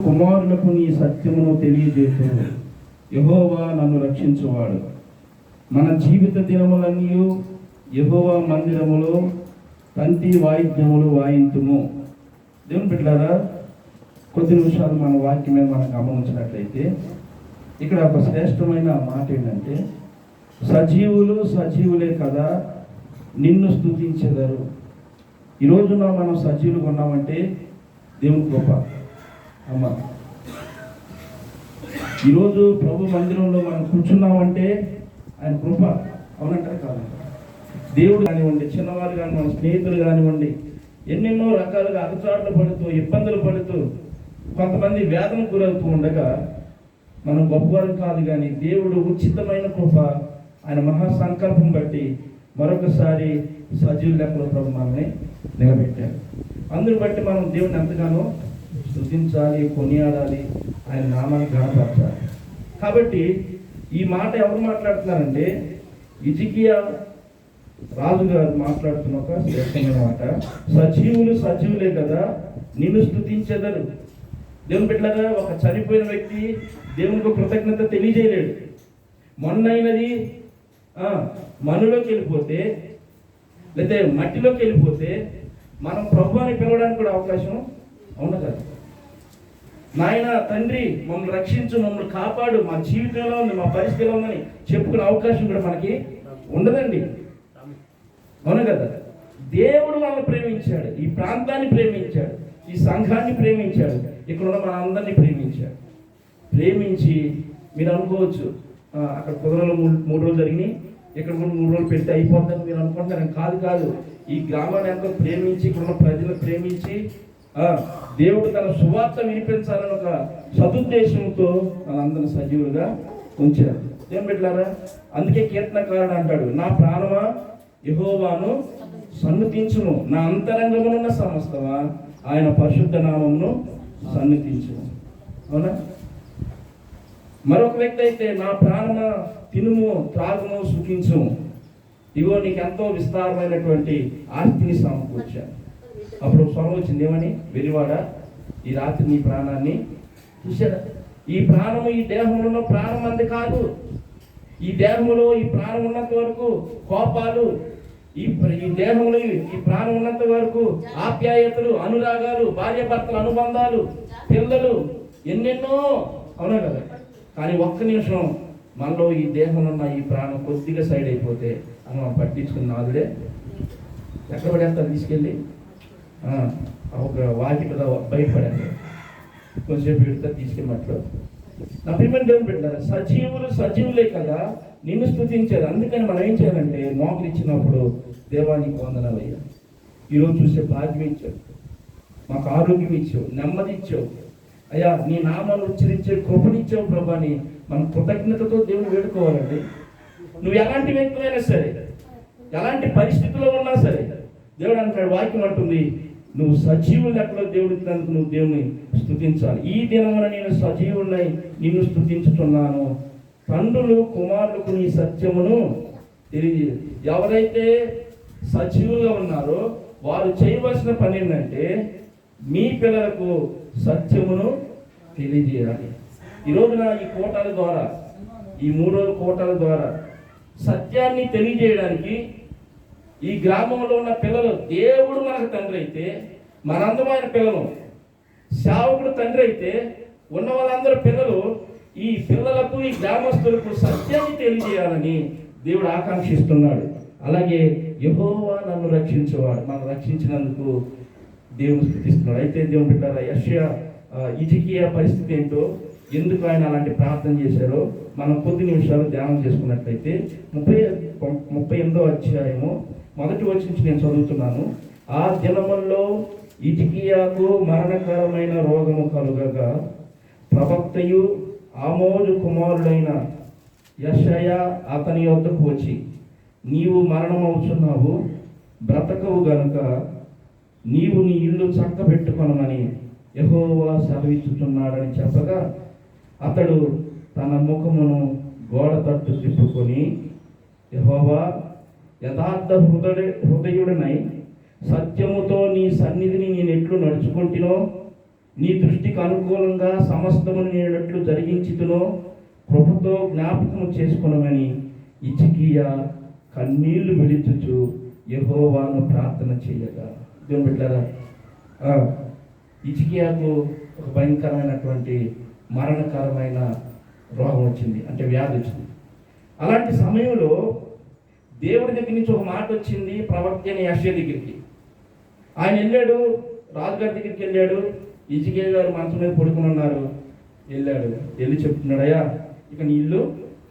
కుమారులకు నీ సత్యమును తెలియజేస్తూ యెహోవా నన్ను రక్షించువాడు. మన జీవిత దినములన్నీ యెహోవా మందిరములో తంతి వాయిద్యములు వాయింతుము. దేవుని బిడ్డలారా, కొద్ది నిమిషాలు మన వాక్యం మీద మనం గమనించినట్లయితే ఇక్కడ ఒక శ్రేష్టమైన మాట ఏంటంటే, సజీవులు సజీవులే కదా నిన్ను స్తుతించెదరు. ఈ రోజున మనం సజీవులుగా ఉన్నామంటే దేవుని కృప. అమ్మా, ఈరోజు ప్రభు మందిరంలో మనం కూర్చున్నామంటే ఆయన కృప. అవునంటారు కాదు? దేవుడు కానివ్వండి, చిన్నవారు కానివ్వండి, స్నేహితులు కానివ్వండి, ఎన్నెన్నో రకాలుగా అగచాట్లు పడుతూ ఇబ్బందులు పడుతూ కొంతమంది వేదన గురవుతూ ఉండగా మనం గొప్పవారు కాదు, కానీ దేవుడు ఉచితమైన కృప, ఆయన మహాసంకల్పం బట్టి మరొకసారి సజీవ లెక్కలో ప్రభు మనల్ని నిలబెట్టారు. అందుని బట్టి మనం దేవుడిని ఎంతగానో స్తుతించాలి, కొనియాడాలి, ఆయన నామాన్ని గణపరచాలి. కాబట్టి ఈ మాట ఎవరు మాట్లాడుతున్నారంటే హిజ్కియా రాజు గారు మాట్లాడుతున్న ఒక శ్రేష్టమైన మాట. సజీవులు సజీవులే కదా నిన్ను స్తుతించెదరు. దేవుని బిడ్డలారా, ఒక చనిపోయిన వ్యక్తి దేవునికి కృతజ్ఞత తెలియజేయలేడు. మొన్నైనది మనులోకి వెళ్ళిపోతే లేదా మట్టిలోకి వెళ్ళిపోతే మనం ప్రభువుని పిలవడానికి కూడా అవకాశం అవును కదా. నాయన తండ్రి మమ్మల్ని రక్షించు, మమ్మల్ని కాపాడు, మా జీవితంలో ఉంది, మా పరిస్థితిలో ఉందని చెప్పుకునే అవకాశం కూడా మనకి ఉండదండి. అవును కదా. దేవుడు మనల్ని ప్రేమించాడు, ఈ ప్రాంతాన్ని ప్రేమించాడు, ఈ సంఘాన్ని ప్రేమించాడు, ఇక్కడ ఉన్న మన అందరినీ ప్రేమించాడు. ప్రేమించి మీరు అనుకోవచ్చు అక్కడ కుదరలో 3 రోజులు జరిగినాయి, ఇక్కడ కూడా 3 రోజులు పెడితే అయిపోతుందని మీరు అనుకుంటున్నారు. కాదు. ఈ గ్రామాన్ని ఎంతో ప్రేమించి ఇక్కడ ఉన్న ప్రజలను ప్రేమించి దేవుడు తన సువార్త వినిపించాలని ఒక సదుద్దేశంతో మనందరిని సజీవులుగా ఉంచారు. ఏం బిడ్డలారా, అందుకే కీర్తనకారుడు అంటాడు, నా ప్రాణమా యెహోవాను సన్నుతించుము, నా అంతరంగమునున్న సమస్తమా ఆయన పరిశుద్ధ నామమును సన్నుతించుము. అవునా? మరొక వ్యక్తి అయితే, నా ప్రాణమా తినుము త్రాగుము సుఖించుము, ఇగో నీకు ఎంతో విస్తారమైనటువంటి ఆస్తిని సమకూర్చాను. అప్పుడు స్వరం వచ్చింది, ఏమని? వెలివాడా, ఈ రాత్రి నీ ప్రాణాన్ని చూశాడా? ఈ ప్రాణము ఈ దేహంలో ప్రాణం అంది కాదు. ఈ దేహంలో ఈ ప్రాణం ఉన్నంత వరకు కోపాలు, ఈ దేహంలో ఈ ప్రాణం ఉన్నంత వరకు ఆప్యాయతలు, అనురాగాలు, భార్యాభర్తల అనుబంధాలు, పిల్లలు, ఎన్నెన్నో. అవునా కదా. కానీ ఒక్క నిమిషం మనలో ఈ దేహంలో ఉన్న ఈ ప్రాణం కొద్దిగా సైడ్ అయిపోతే మనం పట్టించుకున్న నాదుడే ఎక్కడ పడేస్తారు, తీసుకెళ్ళి ఒక వాకిట బయటపడండి, కొంచెంసేపు పెడితే తీసుకెళ్ళినట్లు. నా ప్రియమైన దేవుని బిడ్డలారా, సజీవులు సజీవులే కదా నిన్ను స్తుతించారు. అందుకని మనం ఏం చేయాలంటే మోకలు ఇచ్చినప్పుడు దేవానికి వందనాలు అయ్యా, ఈరోజు చూసే భాగ్యం ఇచ్చావు, మాకు ఆరోగ్యం ఇచ్చావు, నెమ్మది ఇచ్చావు అయ్యా, నీ నామాలు ఉచ్చరించే కృపనిచ్చావు ప్రభు అని మనం కృతజ్ఞతతో దేవుని వేడుకోవాలండి. నువ్వు ఎలాంటి వ్యక్తులైనా సరే, ఎలాంటి పరిస్థితుల్లో ఉన్నా సరే, దేవుడు అంటాడు, వాక్యం అంటుంది, నువ్వు సజీవులు లెక్కలో దేవుడు ఇచ్చినందుకు నువ్వు దేవుని స్తుతించాలి. ఈ దినమున నేను సజీవులై నిన్ను స్తుతించుతున్నాను, తండ్రులు కుమారులకు నీ సత్యమును తెలియజేయు. ఎవరైతే సజీవులుగా ఉన్నారో వారు చేయవలసిన పని ఏంటంటే మీ పిల్లలకు సత్యమును తెలియజేయాలి. ఈ రోజున ఈ కోటాల ద్వారా, ఈ 3 రోజుల కోటాల ద్వారా సత్యాన్ని తెలియజేయడానికి ఈ గ్రామంలో ఉన్న పిల్లలు, దేవుడు మనకు తండ్రి అయితే మనందరం ఆయన పిల్లలు, సేవకుడు తండ్రి అయితే ఉన్న వాళ్ళందరూ పిల్లలు, ఈ పిల్లలకు ఈ గ్రామస్తులకు సత్యాన్ని తెలియజేయాలని దేవుడు ఆకాంక్షిస్తున్నాడు. అలాగే యెహోవా నన్ను రక్షించేవాడు, మనం రక్షించినందుకు దేవుని స్తుతిస్తున్నాడు. అయితే దేవుని బిడ్డలారా, హిజ్కియా పరిస్థితి ఏంటో, ఎందుకు ఆయన అలాంటి ప్రార్థన చేశారో మనం కొద్ది నిమిషాలు ధ్యానం చేసుకున్నట్లయితే 38వ అధ్యాయము 1వ వచనం నుంచి నేను చదువుతున్నాను. ఆ దినముల్లో హిజ్కియాకు మరణకరమైన రోగము కలుగగా ప్రవక్తయు ఆమోజు కుమారుడైన యెషయా అతని యొద్దకు వచ్చి, నీవు మరణమవుచున్నావు, బ్రతకవు గనుక నీవు నీ ఇల్లు చక్కబెట్టుకొనమని యెహోవా సెలవిచ్చుచున్నాడని చెప్పగా, అతడు తన ముఖమును గోడ తట్టు తిప్పుకొని, యెహోవా యథార్థ హృదయుడనై సత్యముతో నీ సన్నిధిని నేను ఎట్లు నడుచుకుంటునో నీ దృష్టికి అనుకూలంగా సమస్తము నేనట్లు జరిగించుతునో కృపతో జ్ఞాపకం చేసుకున్నామని హిజ్కియా కన్నీళ్లు విడిచుచు యెహోవాను ప్రార్థన చేయగా. దేవుని బిడ్డలారా, హిజ్కియాకు ఒక భయంకరమైనటువంటి మరణకరమైన రోగం వచ్చింది, అంటే వ్యాధి వచ్చింది. అలాంటి సమయంలో దేవుడి దగ్గర నుంచి ఒక మాట వచ్చింది ప్రవక్త అయిన యెషయా దగ్గరికి. ఆయన వెళ్ళాడు, రాజుగారి దగ్గరికి వెళ్ళాడు. హిజ్కియా గారు మంచం మీద పడుకుని ఉన్నారు. వెళ్ళి చెప్తున్నాడు, అయ్యా ఇక నీ ఇల్లు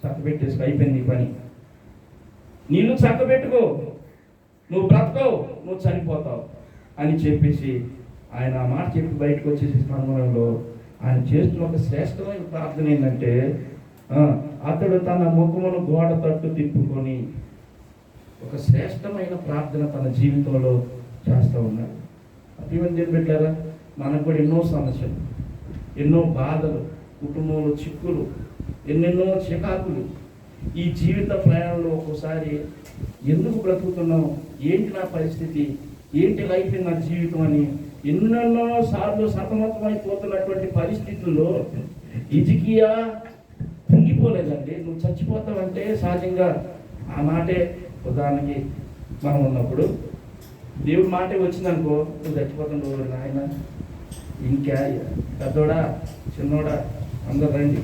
చక్కబెట్టేసుకో, అయిపోయింది నీ పని, నీళ్ళు చక్కబెట్టుకో, నువ్వు బ్రతకవు, నువ్వు చనిపోతావు అని చెప్పేసి ఆయన ఆ మాట చెప్పి బయటకు వచ్చేసి సమయంలో ఆయన చేస్తున్న ఒక శ్రేష్టమైన ప్రార్థన ఏంటంటే, అతడు తన ముఖమును గోడ తట్టు తిప్పుకొని ఒక శ్రేష్టమైన ప్రార్థన తన జీవితంలో చేస్తూ ఉన్నాడు. అటువంటి పెట్టారా, మనకు కూడా ఎన్నో సమస్యలు, ఎన్నో బాధలు, కుటుంబంలో చిక్కులు, ఎన్నెన్నో చికాకులు. ఈ జీవిత ప్రయాణంలో ఒక్కోసారి ఎందుకు బ్రతుకుతున్నాం, ఏంటి నా పరిస్థితి, ఏంటి లైఫ్ నా జీవితం అని ఎన్నెన్నో సార్లు సతమతమైపోతున్నటువంటి పరిస్థితుల్లో హిజ్కియా కుంగిపోలేదండి. నువ్వు చచ్చిపోతావంటే సహజంగా ఆ మాటే, ఉదాహరణకి మనం ఉన్నప్పుడు దేవుడి మాటే వచ్చిందనుకో, నువ్వు చచ్చిపోతావు నాయన, ఇంకా పెద్దోడా చిన్నోడా అందరు రండి,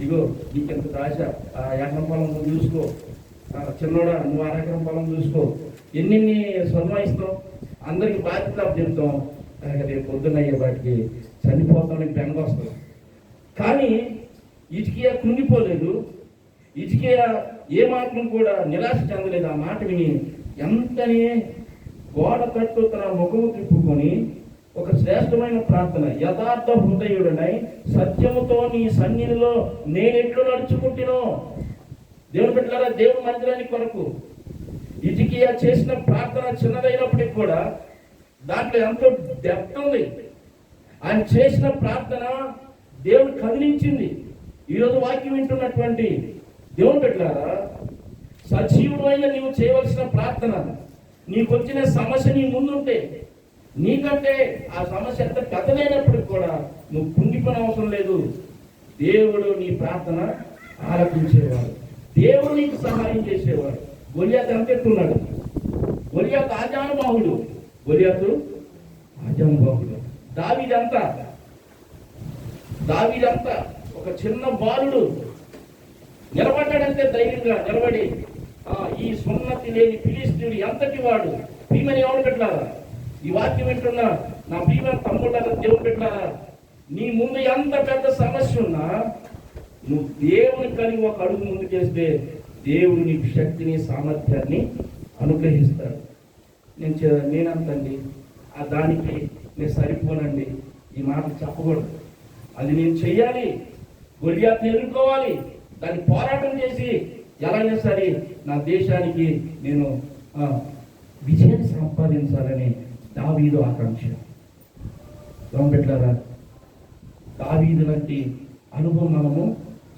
ఇగో నీకెంత దాశ, ఆ ఎకరం పొలం నువ్వు చూసుకో, చిన్నోడా నువ్వు అరెకరం పొలం చూసుకో, ఎన్ని సన్మాయిస్తాం, అందరికి బాధ్యత చెప్తాం, రేపు పొద్దున్న అయ్యే వాటికి చనిపోతానికి బెంగ వస్తుంది. కానీ హిజ్కియా కృంగిపోలేదు, హిజ్కియా ఏమాత్రం కూడా నిరాశ చెందలేదు. ఆ మాట విని ఎంతనే గోడ తట్టు తన ముఖము తిప్పుకొని ఒక శ్రేష్టమైన ప్రార్థన, యథార్థ హృదయుడనై సత్యముతో నీ సన్నిధిలో నేనెట్లు నడుచుకుంటునో. దేవుని బిడ్డలారా, దేవుని మందిరానికి కొరకు హిజ్కియా చేసిన ప్రార్థన చిన్నదైనప్పటికీ కూడా దాంట్లో ఎంతో డెప్త్ ఉంది. ఆయన చేసిన ప్రార్థన దేవుడు కదిలించింది. ఈరోజు వాక్యం వింటున్నటువంటి దేవుని బిడ్డలారా, సజీవుడైన నీవు చేయవలసిన ప్రార్థన, నీకు వచ్చిన సమస్య నీ ముందుంటే, నీకంటే ఆ సమస్య ఎంత పెద్దదైనప్పటికి కూడా నువ్వు కుంగిపోయిన అవసరం లేదు. దేవుడు నీ ప్రార్థన ఆలపించేవాడు, దేవుడు నీకు సహాయం చేసేవాడు. గొలియాతు అంతెత్తున్నాడు, గొలియాతు ఆజానుబాహుడు, దావీదంతా ఒక చిన్న బాలుడు నిలబడ్డాడంటే ధైర్యంగా నిలబడి ఈ సున్నతి లేని ఫిలిష్తీయుడు ఎంతటి వాడు. ప్రియమని ఎవరు పెట్టారా, ఈ వాక్యం వింటున్నా నా ప్రియమైన తమ్ముళ్ళ దేవుడు పెట్టారా, నీ ముందు ఎంత పెద్ద సమస్య ఉన్నా నువ్వు దేవుని కలిగి ఒక అడుగు ముందుకేస్తే దేవుడు నీకు శక్తిని సామర్థ్యాన్ని అనుగ్రహిస్తాడు. నేనంతండి దానికి నేను సరిపోనండి, ఈ మాట చెప్పకూడదు. అది నేను చెయ్యాలి, గొలియాతుని ఎదుర్కోవాలి, దాన్ని పోరాటం చేసి ఎలాగైనా సరే నా దేశానికి నేను విజయాన్ని సంపాదించాలని దావీదు ఆకాంక్ష. పెట్టారా, దావీదు లాంటి అనుభవం మనము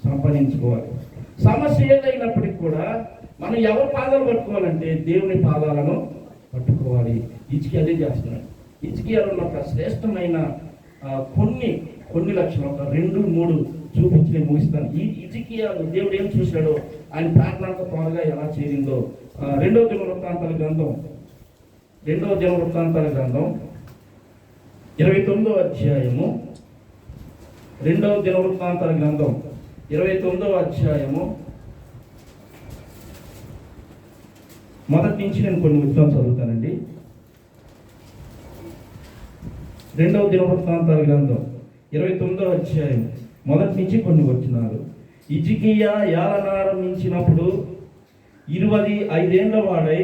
సంపాదించుకోవాలి. సమస్య ఏదైనప్పటికీ కూడా మనం ఎవరి పాదాలు పట్టుకోవాలంటే దేవుని పాదాలను పట్టుకోవాలి. హిజ్కియా అదే చేస్తున్నాడు. హిజ్కియాలో ఒక శ్రేష్టమైన కొన్ని లక్షణాలు, ఒక 2-3 చూపించి నేను ముగిస్తాను. ఈ హిజ్కియాలో దేవుడు ఏం చూశాడో, ఆయన ప్రార్థనతో త్వరగా ఎలా చేరిందో రెండవ దినవృత్తాంతాల గ్రంథం 29వ అధ్యాయము, 2వ దినవృత్తాంతాల గ్రంథం 29వ అధ్యాయము మొదటి నుంచి నేను కొన్ని వచనాలు చదువుతానండి. 2వ దినవృత్తాంతాల గ్రంథం 29వ అధ్యాయం మొదటి నుంచి కొన్ని వచనాలు. హిజ్కియా ఏలనారంభించినప్పుడు 25 ఏళ్ల వాడై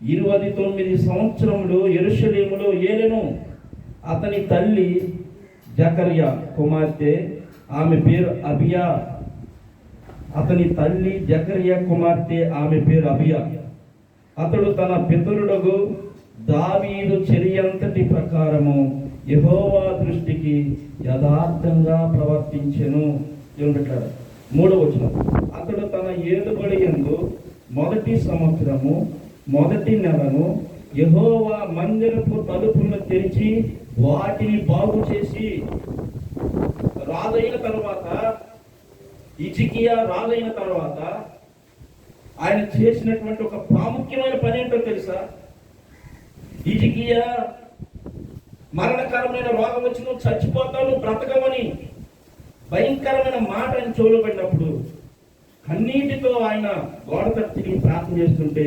29 సంవత్సరములు యెరూషలేములో ఏలెను. అతని తల్లి జకర్యా కుమార్తె, ఆమె పేరు అబియా. అతడు తన పితరుడగు దావీదు చర్యంతటి ప్రకారము యెహోవా దృష్టికి యథార్థంగా ప్రవర్తించెను. ఏమంటారు? 3వ వచనం. అతడు తన ఏలుబడి యందు మొదటి సంవత్సరము మొదటి నెలను యెహోవా మందిరపు తలుపులను తెరిచి వాటిని బాగు చేసి, రాజైన తర్వాత హిజ్కియా రాజైన తర్వాత ఆయన చేసినటువంటి ఒక ప్రాముఖ్యమైన పని ఏంటో తెలుసా? హిజ్కియా మరణకరమైన రోగం వచ్చి నువ్వు చచ్చిపోతావు, బ్రతకమని భయంకరమైన మాట ఆయన చెవులో పడినప్పుడు కన్నీటితో ఆయన గోడ తట్టి ప్రార్థన చేస్తుంటే,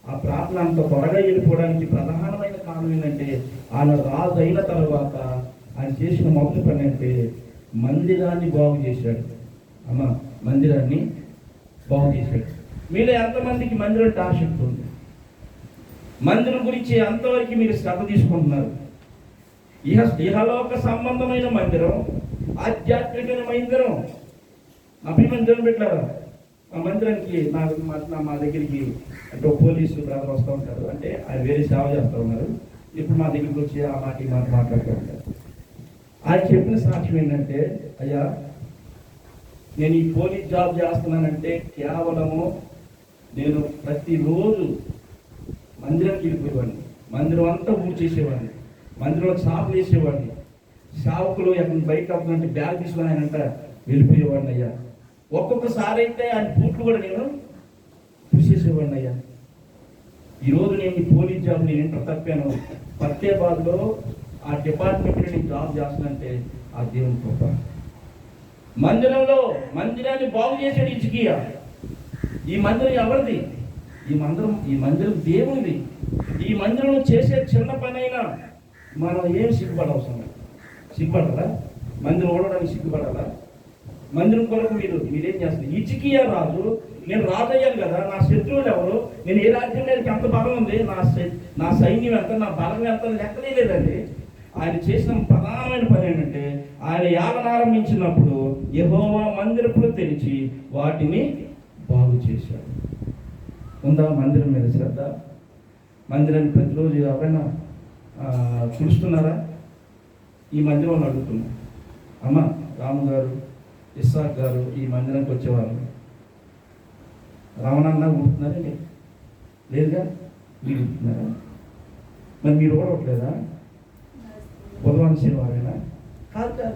ఆ ప్రార్థన అంత త్వరగా వెళ్ళిపోవడానికి ప్రధానమైన కారణం ఏంటంటే, ఆయన రాజు అయిన తర్వాత ఆయన చేసిన మొదటి పని అంటే మందిరాన్ని బాగు చేశాడు. అమ్మ, మందిరాన్ని బాగు చేశాడు. మీలో ఎంతమందికి మందిరం అంటే ఆసక్తి ఉంది? మందిరం గురించి అంతవరకు మీరు శ్రద్ధ తీసుకుంటున్నారు? ఇహలోక సంబంధమైన మందిరం, ఆధ్యాత్మికమైన మందిరం. అభిమందిరం పెట్టారా? ఆ మందిరానికి మా దగ్గరికి అంటే పోలీసు బ్రదర్ వస్తూ ఉంటారు, అంటే ఆయన వేరే సేవ చేస్తూ ఉన్నారు. ఇప్పుడు మా దగ్గరికి వచ్చి ఆ మాట ఈ మాట మాట్లాడుతూ ఉంటారు. ఆయన చెప్పిన సాక్ష్యం ఏంటంటే, అయ్యా నేను ఈ పోలీస్ జాబ్ చేస్తున్నానంటే కేవలము నేను ప్రతిరోజు మందిరానికి వెళ్ళిపోయేవాడిని, మందిరం అంతా ఊడ్చేసేవాడిని, మందిరంలో షాపులు వేసేవాడిని, షాపులు ఎక్కడ బయట అవుతుందంటే బ్యాగ్ తీసుకుని ఆయనంట వెళ్ళిపోయేవాడిని అయ్యా. ఒక్కొక్కసారి అయితే ఆయన బూట్లు కూడా నేను చూసేసేవాడిని అయ్యా. ఈరోజు నేను ఈ పోలీస్ జాబ్ నేను ఇంటర్ తప్పాను, ఫతేహాబాద్లో ఆ డిపార్ట్మెంట్లో నేను జాబ్ చేస్తానంటే ఆ దేవుని కృప. మందిరాన్ని బాగు చేశాడు హిజ్కియా. ఈ మందిరం ఎవరిది? ఈ మందిరం దేవునిది. ఈ మందిరం చేసే చిన్న పని అయినా మనం ఏం సిగ్గుపడవసరం? సిగ్గుపడాలా? మందిరం ఓడడానికి సిగ్గుపడాలా? మందిరం కొరకు మీరేం చేస్తారు? హిజ్కియా రాజు, నేను రాజు అయ్యాను కదా, నా శత్రువులు ఎవరు, నేను ఏ రాజ్యం మీద ఎంత బలం ఉంది, నా సైన్యం ఎంత, నా బలం ఎంత లెక్కలేదండి. ఆయన చేసిన ప్రధానమైన పని ఏంటంటే, ఆయన యాగం ఆరంభించినప్పుడు యెహోవా మందిరపులు తెరిచి వాటిని బాగు చేశాడు. ఉందా మందిరం మీద శ్రద్ధ? మందిరాన్ని ప్రతిరోజు ఎవరైనా చూస్తున్నారా? ఈ మందిరం అడుగుతున్నా, అమ్మ రాము గారు, ఇస్సాక్ గారు ఈ మందిరానికి వచ్చేవారు, రావణన్నా ఉంటున్నారండి? లేదుగా, మీరు ఉంటున్నారా? మరి మీరు ఓడవట్లేదా? బుధవారం శనివారేనా? కాదు.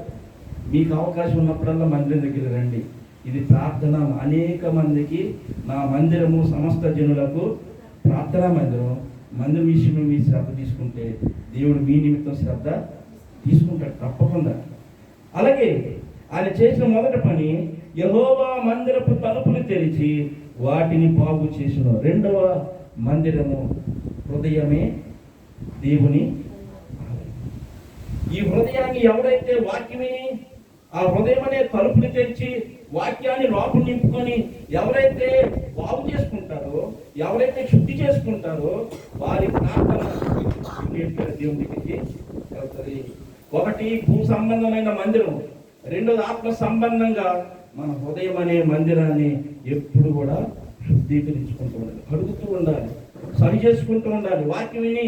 మీకు అవకాశం ఉన్నప్పుడల్లా మందిరం దగ్గర రండి. ఇది ప్రార్థన. అనేక మందికి నా మందిరము సమస్త జనులకు ప్రార్థనా మందిరం. మందిరం విషయంలో మీ శ్రద్ధ తీసుకుంటే దేవుడు మీ నిమిత్తం శ్రద్ధ తీసుకుంటాడు తప్పకుండా. అలాగే ఆయన చేసిన మొదటి పని, యెహోవా మందిరపు తలుపులు తెరిచి వాటిని బాగు చేసిన. రెండవ మందిరము హృదయమే దేవుని. ఈ హృదయాన్ని ఎవరైతే వాక్యమే, ఆ హృదయం అనే తలుపుని తెరిచి వాక్యాన్ని లోపల నింపుకొని ఎవరైతే బాగు చేసుకుంటారో, ఎవరైతే శుద్ధి చేసుకుంటారో, వారి ప్రార్థన దేవుని దగ్గరికి వెళ్తుంది. ఒకటి భూ సంబంధమైన మందిరం, రెండోది ఆత్మ సంబంధంగా మన హృదయం అనే మందిరాన్ని ఎప్పుడు కూడా శుద్ధీకరించుకుంటూ ఉండాలి, కడుగుతూ ఉండాలి, సరి చేసుకుంటూ ఉండాలి. వాక్యం విని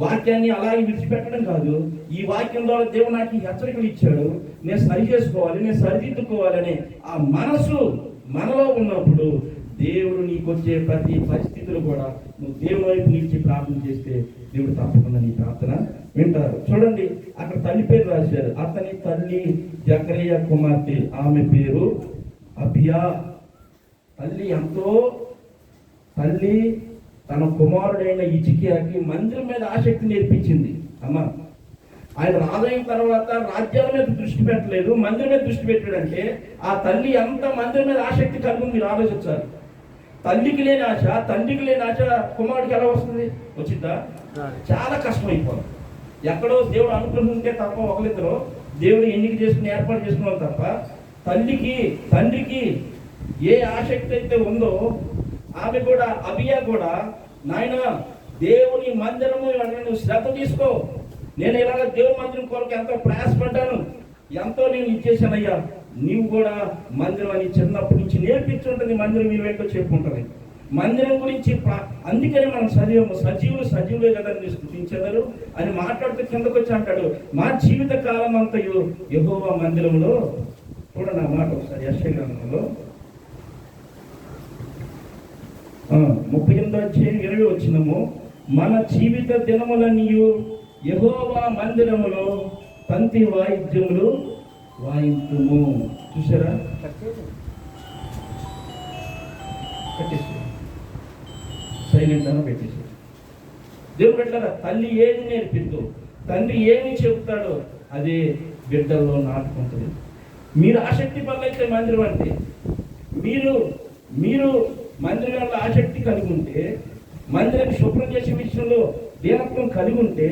వాక్యాన్ని అలాగే విడిచిపెట్టడం కాదు. ఈ వాక్యం ద్వారా దేవుడు నాకు హెచ్చరికలు ఇచ్చాడు, నేను సరి చేసుకోవాలి, నేను సరిదిద్దుకోవాలని ఆ మనసు మనలో ఉన్నప్పుడు దేవుడు నీకు వచ్చే ప్రతి పరిస్థితులు కూడా నువ్వు దేవుని వైపు నిలిచి ప్రార్థన చేస్తే దేవుడు తప్పకుండా నీ ప్రార్థన వింటారు. చూడండి, అక్కడ తల్లి పేరు రాశారు. అతని తల్లి జకరియా కుమార్తె, ఆమె పేరు అబియా. తల్లి తన కుమారుడైన హిజ్కియాకి మందిరం మీద ఆసక్తి నేర్పించింది. అమ్మ, ఆయన రాజైన తర్వాత రాజ్యాల మీద దృష్టి పెట్టలేదు, మందిరం మీద దృష్టి పెట్టాడంటే ఆ తల్లి ఎంత మందిరం మీద ఆసక్తి కలిగి మీరు ఆలోచించాలి. తల్లికి లేని ఆశ, తండ్రికి లేని ఆశ కుమారుడికి ఎలా వస్తుంది? వచ్చిందా? చాలా కష్టమైపోతుంది. ఎక్కడో దేవుడు అనుగ్రహం ఉంటే తప్ప, ఒకరిద్దరు దేవుడు ఎన్నిక చేసుకుని ఏర్పాటు చేసుకున్నాం తప్ప, తల్లికి తండ్రికి ఏ ఆసక్తి అయితే ఉందో ఆమె కూడా, అబియా కూడా, నాయన దేవుని మందిరము నువ్వు శ్రద్ధ తీసుకో, నేను ఇలాగ దేవుని మందిరం కొరకు ఎంతో ప్రయాసపడ్డాను, ఎంతో నేను ఇచ్చేసానయ్యా, నీవు కూడా మందిరం అని చిన్నప్పటి నుంచి నేర్పించుంటుంది. మందిరం మీరు ఏంటో చెప్పుకుంటుంది. మందిరం గురించి అందుకని మనం సజీవులే కదా స్థుతించెదరు అని మాట్లాడుతూ కిందకు వచ్చి అంటాడు, మా జీవిత కాలం అంతయు యెహోవా మందిరంలో. చూడండి ఆ మాట ఒకసారి యెషయా గ్రంథంలో 38 అధ్యాయం 20 వచనము, మన జీవిత దినములన్నీయు యెహోవా మందిరములో తంతి వాయిద్యములు వాయింతుము. చూసారా? కట్టేసి సైలెంట్ అని పెట్టేసి. దేవుడు పెట్టారా? తల్లి ఏది నేర్పిద్దు, తండ్రి ఏమి చెబుతాడో అదే బిడ్డల్లో నాటుకుంటుంది. మీరు ఆసక్తి పనులైతే మందిరం అంటే మీరు మందిరంలో ఆసక్తి కలిగి ఉంటే, మందిరాన్ని శుభ్రం చేసే విషయంలో దీనత్వం కలిగి ఉంటే,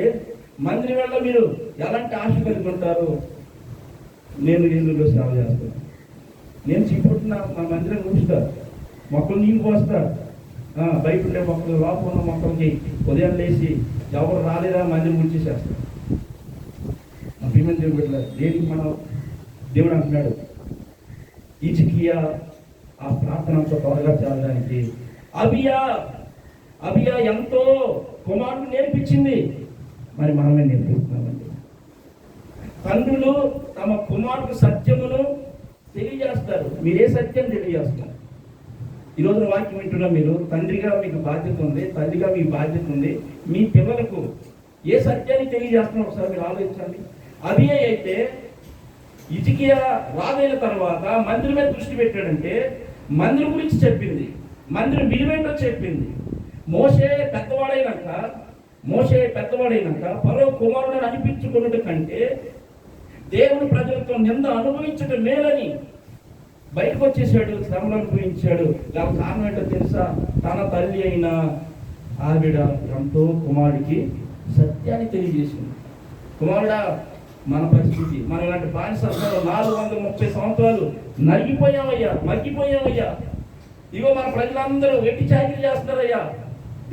మందిరం వల్ల మీరు ఎలాంటి ఆశ కలిగి ఉంటారు? నేను ఇల్లులో సేవ చేస్తాను, నేను చీపుట్టిన మా మందిరం కూర్చుతా, మొక్కలు నీళ్ళు పోస్తా, బయట ఉండే మొక్కలు, లోపల ఉన్న మొక్కలకి ఉదయం లేచి ఎవరు రాలేదా మందిరం గుర్చేసేస్తాను. మా భీమన్ దేవుడు పెట్టలేదు. దేనికి మనం దేవుడు అంటున్నాడు, హిజ్కియా ఆ ప్రార్థనతో త్వరగా చేరడానికి అబియా ఎంతో కుమారుడు నేర్పించింది, మరి మనమే నేర్పిస్తున్నామండి. తండ్రులు తమ కుమారుడు సత్యమును తెలియజేస్తారు. మీరే సత్యం తెలియజేస్తారు. ఈరోజు వాక్యం వింటున్నా మీరు, తండ్రిగా మీకు బాధ్యత ఉంది, తల్లిగా మీకు బాధ్యత ఉంది. మీ పిల్లలకు ఏ సత్యాన్ని తెలియజేస్తున్నా ఒకసారి మీరు ఆలోచించండి. అబియా అయితే హిజ్కియా రాజైన తర్వాత మందిరం మీద దృష్టి పెట్టాడంటే మందిరం గురించి చెప్పింది, మందిరం విలువేంటో చెప్పింది. మోషే పెద్దవాడైనాక ఫరో కుమారుడు అనిపించుకున్నట్టు కంటే దేవుని ప్రజలతో నింద అనుభవించడం మేలని బయటకు వచ్చేసాడు, శ్రమలు అనుభవించాడు. దానికి కారణం ఏంటో తెలుసా? తన తల్లి అయిన ఆవిడ ఎంతో కుమారుడికి సత్యాన్ని తెలియజేసింది. కుమారుడా, మన పరిస్థితి, మన ఇలాంటి బానిసత్వంలో 430 సంవత్సరాలు మగ్గిపోయామయ్యా. ఇగో మన ప్రజలందరూ వెట్టి చాకిరీ చేస్తున్నారయ్యా.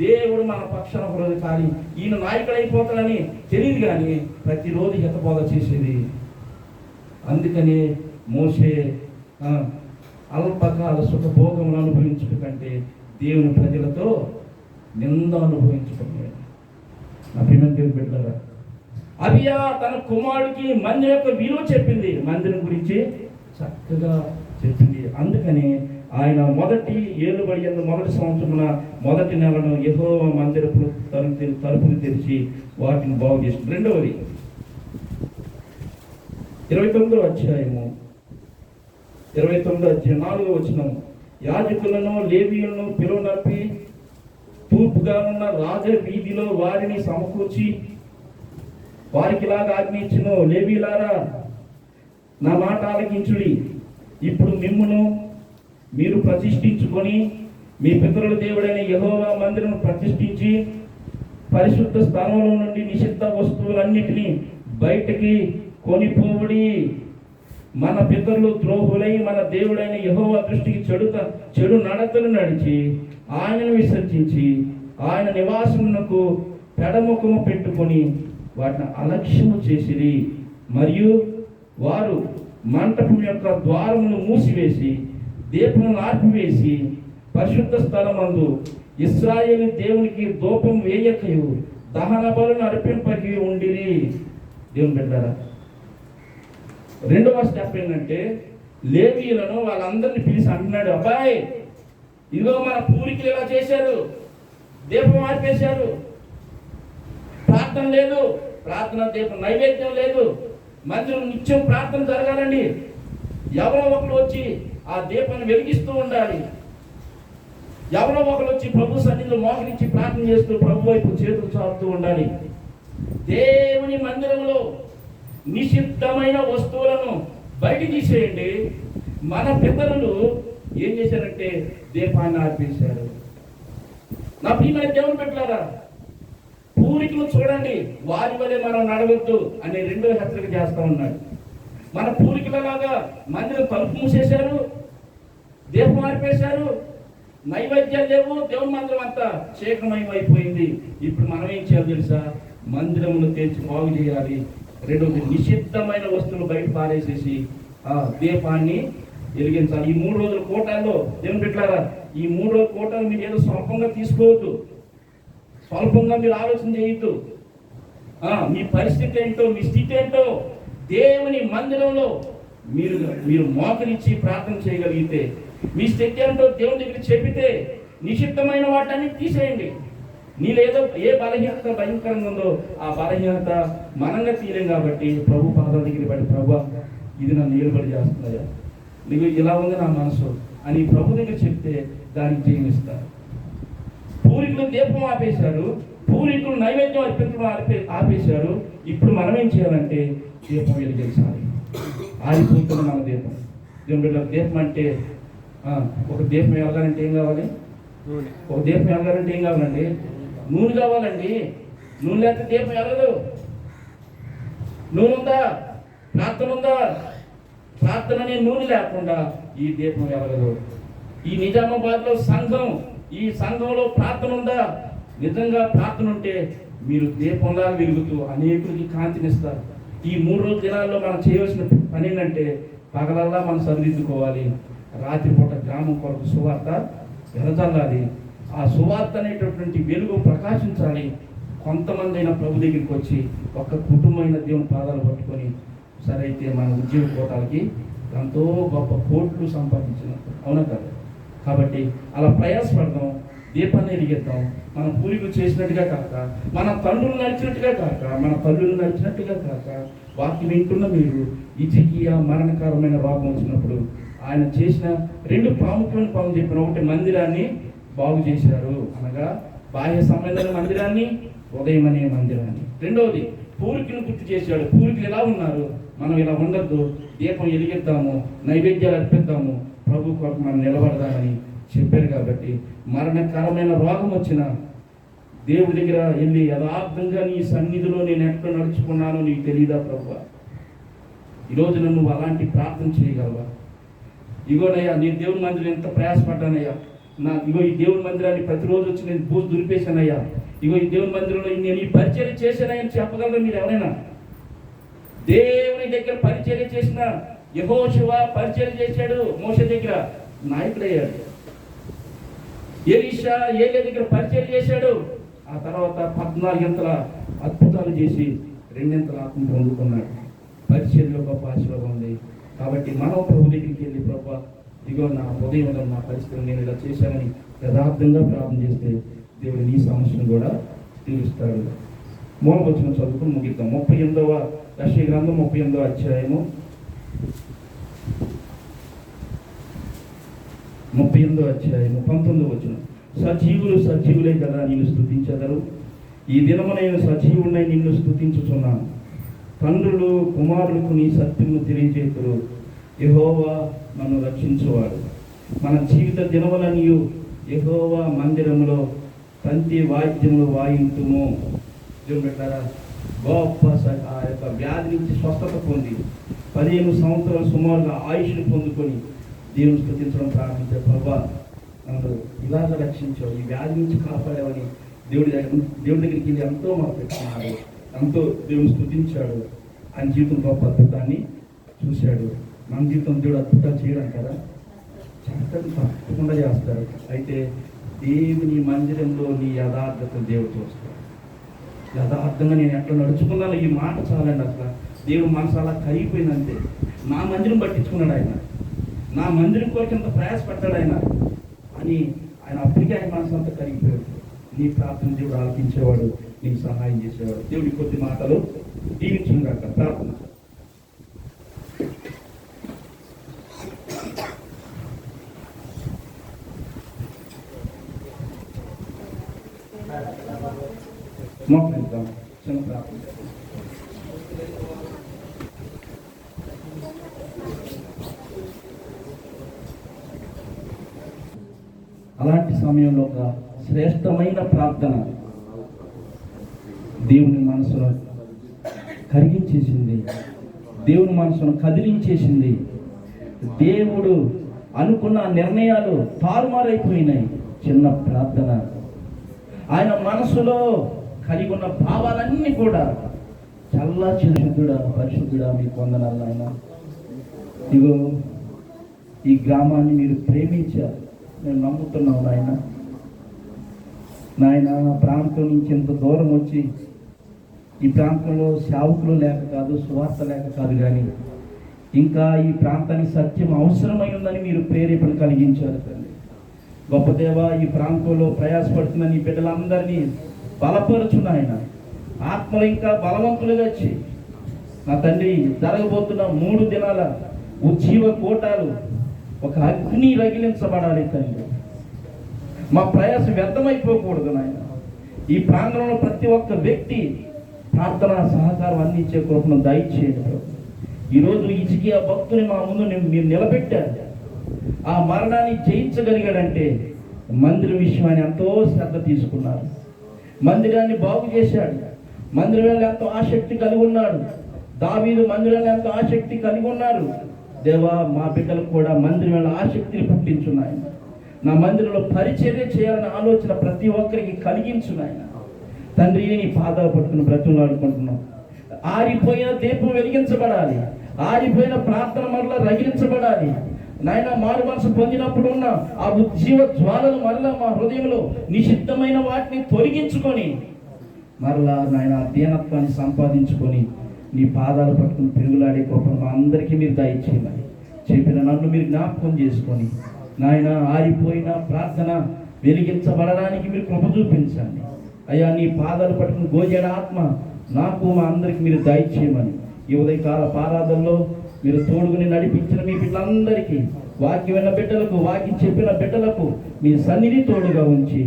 దేవుడు మన పక్షాన ఒకరోజు కానీ ఈయన నాయకుడు అయిపోతాడని తెలియదు, కానీ ప్రతిరోజు హితబోధ చేసేది. అందుకని మోషే అల్పకాల సుఖభోగములు అనుభవించడం కంటే దేవుని ప్రజలతో నింద అనుభవించడం. నా ప్రియమైన దేవుని బిడ్డలారా, అబియా తన కుమారుడికి మందిరం యొక్క విలువ చెప్పింది, మందిరం గురించి చక్కగా చెప్పింది. అందుకని ఆయన మొదటి ఏలుబడి మొదటి సంవత్సరమున మొదటి నెలను యెహోవా మందిరపు తలుపులు తెరిచి వాటిని బాగు చేసింది. రెండవది 29వ అధ్యాయము 4వ వచనం. యాజకులను లేవీయులను పిలువనప్పి తూర్పుగానున్న రాజ వీధిలో వారిని సమకూర్చి వారికి ఇలాగా ఆజ్ఞయించును, లేవీయులారా, నా మాట ఆలకించుడి. ఇప్పుడు మీరు ప్రతిష్ఠించుకొని మీ పితరుల దేవుడైన యెహోవా మందిరం ప్రతిష్ఠించి పరిశుద్ధ స్థానంలో నుండి నిషిద్ధ వస్తువులన్నిటినీ బయటికి కొనిపోవుడి. మన పితరులు ద్రోహులై మన దేవుడైన యెహోవా దృష్టికి చెడు నడతలు నడిచి ఆయనను విసర్జించి ఆయన నివాసమునకు పెడముఖము పెట్టుకొని వాటిని అలక్ష్యము చేసిరి. మరియు వారు మంటపం యొక్క ద్వారమును మూసివేసి దీపమును ఆర్పివేసి పరిశుద్ధ స్థలమందు ఇశ్రాయేలు దేవునికి ధూపం వేయకయు దహన బలులను అర్పింపకి ఉండిరి. దేవుని బిడ్డలారా, రెండవ స్టెప్ ఏంటంటే లేవీయులను వాళ్ళందరినీ పిలిచి అంటున్నాడు, అబ్బాయి, ఇదిగో మన పూర్వీకులు ఇలా చేశారు, దీపం ఆర్పేశారు, ప్రార్థన లేదు, ప్రార్థన దీపం నైవేద్యం లేదు, మందిరం నిత్యం ప్రార్థన జరగాలండి, ఎవరో ఒకరు వచ్చి ఆ దీపాన్ని వెలిగిస్తూ ఉండాలి, ఎవరో ఒకరు వచ్చి ప్రభు సన్నిధిలో మోకరించి ప్రార్థన చేస్తూ ప్రభు వైపు చేతులు చాపుతూ ఉండాలి. దేవుని మందిరంలో నిషిద్ధమైన వస్తువులను బయట తీసేయండి. మన పితరులు ఏం చేశారంటే దీపాన్ని ఆర్పేశారు. నా ప్రియమైన దేవుని బిడ్డలారా, పూర్వీకులు చూడండి, వారి వలె మనం నడవద్దు అనే రెండో హెచ్చరిక చేస్తా ఉన్నాడు. మన పూర్వీకులలాగా మందిరం తలుపు మూసేశారు, దీపం ఆర్పేశారు, నైవేద్యాలు లేవు, దేవుని మందిరం అంతా చీకమయం అయిపోయింది. ఇప్పుడు మనం ఏం చేయాలి తెలుసా? మందిరమును తెచ్చి బాగు చేయాలి. రెండవది, నిషిద్ధమైన వస్తువులు బయట పారేసేసి ఆ దీపాన్ని వెలిగించాలి. ఈ 3 రోజుల కోటాల్లో దేవుని బిడ్డలారా, ఈ 3 రోజుల కోటాలు మీరు ఏదో స్వల్పంగా తీసుకోవద్దు, స్వల్పంగా మీరు ఆలోచన చేయొద్దు. మీ పరిస్థితి ఏంటో, మీ స్థితి ఏంటో దేవుని మందిరంలో మీరు మోకరించి ప్రార్థన చేయగలిగితే, మీ స్థితి ఏంటో దేవుని దగ్గర చెప్పితే నిషిద్ధమైన వాటిని తీసేయండి. నీలేదో ఏ బలహీనత భయంకరంగా ఉందో ఆ బలహీనత మనంగా తీయలేం కాబట్టి ప్రభు పాదాల దగ్గర పడి ప్రభు ఇది నన్ను నిలబడి చేస్తున్నాయా, నీకు ఇలా ఉంది నా మనసు అని ప్రభు దగ్గర చెప్తే దానికి జయమిస్తారు. పూరికులు దీపం ఆపేశారు, పూరికులు నైవేద్యం అర్పించడం ఆపేశారు. ఇప్పుడు మనం ఏం చేయాలంటే దీపం వెలిగించాలి. ఆరిపోతుంది మన దీపం. దేవుని బిడ్డ, దీపం అంటే ఒక దీపం వెలగాలంటే ఏం కావాలి? ఒక దీపం వెలగాలంటే ఏం కావాలండి? నూనె కావాలండి. నూనె లేకపోతే దీపం వెలగదు. నూనె ఉందా? ప్రార్థన ఉందా? ప్రార్థన అనే నూనె లేకుండా ఈ దీపం వెలగదు. ఈ నిజామాబాద్లో సంఘం, ఈ సంఘంలో ప్రార్థన ఉందా? నిజంగా ప్రార్థన ఉంటే మీరు దీపంలా వెలుగుతూ అనేకులకి కాంతినిస్తారు. ఈ 3 రోజుల దినాల్లో మనం చేయవలసిన పని ఏంటంటే పగలల్లా మనం సరిదిద్దుకోవాలి. రాత్రిపూట గ్రామం కొరకు సువార్త వెదజల్లాలి. ఆ సువార్త అనేటటువంటి వెలుగు ప్రకాశించాలి. కొంతమంది అయినా ప్రభు దగ్గరికి వచ్చి ఒక్క కుటుంబమైన దేవుని పాదాలు పట్టుకొని సరైతే మన ఉద్యోగ కోటాలకి ఎంతో గొప్ప కోట్లు సంపాదించిన, అవునా కదా? కాబట్టి అలా ప్రయాసపడదాం, దీపాన్ని వెలిగిద్దాం. మన పూర్వీకులు చేసినట్టుగా కాక, మన తండ్రులు నడిచినట్టుగా కాక, మన తల్లులు నడిచినట్టుగా కాక, వాక్యం వింటున్న మీరు హిజ్కియా మరణకరమైన రోగం వచ్చినప్పుడు ఆయన చేసిన 2 ప్రాముఖ్యమైన పనులు చెప్పిన. ఒకటి, మందిరాన్ని బాగు చేశారు, అనగా బాహ్య సంబంధమైన మందిరాన్ని, ఉదయం అనే మందిరాన్ని. రెండవది, పూర్వీకులను గుర్తు చేశాడు. పూర్వీకులు ఎలా ఉన్నారు, మనం ఇలా ఉండద్దు, దీపం వెలిగిద్దాము, నైవేద్యాలు అర్పిద్దాము, ప్రభు కొరకు మనం నిలబడదామని చెప్పారు. కాబట్టి మరణకరమైన రోగం వచ్చిన దేవుడి దగ్గర వెళ్ళి యథార్థంగా నీ సన్నిధిలో నేను ఎక్కడ నడుచుకున్నానో నీకు తెలియదా ప్రభు? ఈరోజు నువ్వు అలాంటి ప్రార్థన చేయగలవా? ఇగోనయ్యా, నేను దేవుని మందిరం ఎంత ప్రయాసపడ్డానయ్యా, ఇగో ఈ దేవుని మందిరాన్ని ప్రతిరోజు వచ్చి నేను బూజు దులిపేశానయ్యా, ఇగో ఈ దేవుని మందిరంలో నేను ఈ పరిచర్య చేశానని చెప్పగలరా మీరు ఎవరైనా? దేవుని దగ్గర పరిచర్య చేసిన యెహోషువ పరిచర్య చేశాడు, మోషే దగ్గర నాయకుడయ్యాడు. ఎలీషా ఏలియా దగ్గర పరిచర్య చేశాడు. ఆ తర్వాత 14 అద్భుతాలు చేసి 2 ఆత్మ పొందుకున్నాడు. పరిచర్యలో గొప్ప ఆశీర్వాదం ఉంది. కాబట్టి మనం ప్రభు దగ్గరికి వెళ్ళి, ప్రభు ఇగో నా హృదయంలో నా పరిస్థితులు నేను ఇలా చేశానని యథార్థంగా ప్రార్థన చేస్తే దేవుడు నీ సమస్యను కూడా తీరుస్తాడు. మూలవచనం చదువుకుని ముగిద్దాం. 38వ యెషయా గ్రంథం 38వ అధ్యాయము 19వ వచనం. సజీవులే కదా నిన్ను స్తుతించెదరు, ఈ దినము నేను సజీవుడై నిన్ను స్తుతించుచున్నాను. తండ్రులు కుమారులకు నీ సత్యమును తెలియజేతురు, యెహోవా నన్ను రక్షించువాడు. మన జీవిత దినములనియు యెహోవా మందిరములో తంతి వాద్యములు వాయింతుము. దేవుని పెట్టారా, గొప్ప ఆ యొక్క వ్యాధి నుంచి స్వస్థత పొంది 15 సంవత్సరాలు సుమారుగా ఆయుష్ను పొందుకొని దేవుని స్తుతించడం ప్రారంభించారు. ప్రభా, నన్ను ఇలాగ రక్షించావు, ఈ వ్యాధి నుంచి కాపాడావని దేవుడి దగ్గరికి వెళ్ళి ఎంతో మాకు పెట్టుకున్నాడు, ఎంతో దేవుని స్తుతించాడు. ఆయన జీవితం గొప్ప అద్భుతాన్ని చూశాడు. మన జీవితం దేవుడు అద్భుతాలు చేయడం కదా, చక్కగా తప్పకుండా చేస్తాడు. అయితే దేవుని మందిరంలో నీ యథార్థత దేవుడు చూస్తాడు. యథార్థంగా నేను ఎట్లా నడుచుకున్నాను, ఈ మాట చాలండి. అసలు దేవుడు మనసు అలా కరిగిపోయిందంటే, నా మందిరం పట్టించుకున్నాడు ఆయన, నా మందిరం కొరకు ఎంత ప్రయాసపడ్డాడు ఆయన అని ఆయన అప్పటికే ఆయన మనసు అంతా కరిగిపోయాడు. నీ ప్రార్థన దేవుడు ఆలకించేవాడు, నీకు సహాయం చేసేవాడు. దేవుడి కొద్ది మాటలు దీవించుగాక. ప్రార్థన. మోకరిద్దాం, చిన్న ప్రార్థన. అలాంటి సమయంలో ఒక శ్రేష్టమైన ప్రార్థన దేవుని మనసును కరిగించేసింది, దేవుని మనసును కదిలించేసింది. దేవుడు అనుకున్న నిర్ణయాలు తారుమారైపోయినాయి. చిన్న ప్రార్థన, ఆయన మనసులో కలిగి ఉన్న భావాలన్నీ కూడా చల్లా చిరుశుద్ధుడా, పరిశుద్ధుడా, మీకు వందనాలు ఆయన. ఇగో ఈ గ్రామాన్ని మీరు ప్రేమించారు, నేను నమ్ముతున్నాను నాయన. ప్రాంతం నుంచి ఎంత దూరం వచ్చి ఈ ప్రాంతంలో సేవకులు లేక కాదు, సువార్త లేక కాదు, కానీ ఇంకా ఈ ప్రాంతానికి సత్యం అవసరమై ఉందని మీరు ప్రేరేపణ కలిగించారు తండ్రి. గొప్ప దేవ, ఈ ప్రాంతంలో ప్రయాసపడుతున్న నీ బిడ్డలందరినీ బలపరచు నాయన. ఆత్మలు ఇంకా బలవంతులుగా వచ్చి నా తండ్రి జరగబోతున్న 3 దినాల ఉజ్జీవ కూటాలు ఒక అగ్ని రగిలించబడాలి తండ్రి. మా ప్రయాసం వ్యర్థమైపోకూడదు నాయన. ఈ ప్రాంగణంలో ప్రతి ఒక్క వ్యక్తి ప్రార్థన సహకారం అందించే కృపను దయచేయండి. ఈరోజు హిజ్కియా భక్తుని మా ముందు మీరు నిలబెట్టారు. ఆ మరణాన్ని జయించగలిగాడంటే మందిర విషయాన్ని ఎంతో శ్రద్ధ తీసుకున్నారు. మందిరాన్ని బాగు చేశాడు. మందిరంలో ఎంతో ఆసక్తి కలిగి ఉన్నాడు. దావీదు మందిరంలో ఎంతో ఆసక్తి కలిగి ఉన్నారు. దేవా, మా బిడ్డలకు కూడా మందిరంలో ఆసక్తిని పుట్టించున్నాయి. నా మందిరంలో పరిచర్య చేయాలనే ఆలోచన ప్రతి ఒక్కరికి కలిగించున్నాయన. తండ్రి, నీ పాదాలు పట్టుకుని బ్రతులాడుకుంటున్నాం. ఆరిపోయిన దీపం వెలిగించబడాలి. ఆరిపోయిన ప్రార్థన మరలా రగిలించబడాలి నాయన. మారు మనసు పొందినప్పుడు ఉన్న ఆ ఉజ్జీవ జ్వాలలు మరలా మా హృదయంలో నిషిద్ధమైన వాటిని తొలగించుకొని మరలా నాయన దీనత్వాన్ని సంపాదించుకొని నీ పాదాలు పట్టుకుని పెరుగులాడే కృపను మా అందరికీ మీరు దయచేయాలి. చెప్పిన నన్ను మీరు జ్ఞాపకం చేసుకొని నాయన ఆరిపోయిన ప్రార్థన వెలిగించబడడానికి మీరు కృప చూపించండి అయ్యా. నీ పాదాలు పట్టుకుని గోజేడ ఆత్మ నాకు మా అందరికి మీరు దయచేయమని ఈ ఉదయకాల పారాధనలో మీరు తోడుగుని నడిపించిన మీ బిడ్డలందరికీ, వాక్యం విన్న బిడ్డలకు, వాక్యం చెప్పిన బిడ్డలకు మీ సన్నిధి తోడుగా ఉంచి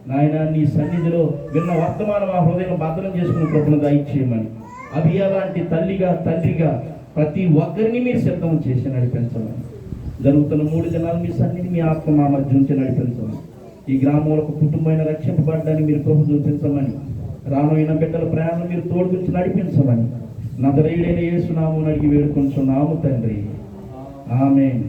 నాయన నీ సన్నిధిలో విన్న వర్తమానం ఆ హృదయం భద్రం చేసుకుని కృపను దయచేయమని అభియా లాంటి తల్లిగా తండ్రిగా ప్రతి ఒక్కరిని మీరు సిద్ధం చేసి నడిపించమని జరుగుతున్న 3 దినాలు మీ సన్నిధి మీ ఆత్మ మా మధ్య నుంచి నడిపించమని ఈ గ్రామంలో ఒక కుటుంబమైన రక్షింపబడ్డానికి మీరు కృప చూపించమని రానున్న బిడ్డల ప్రయాణం మీరు తోడుగురించి నడిపించమని నజరేయుడైన యేసు నామమున అడిగి వేడుకొంచున్నాము తండ్రి. ఆమేన్.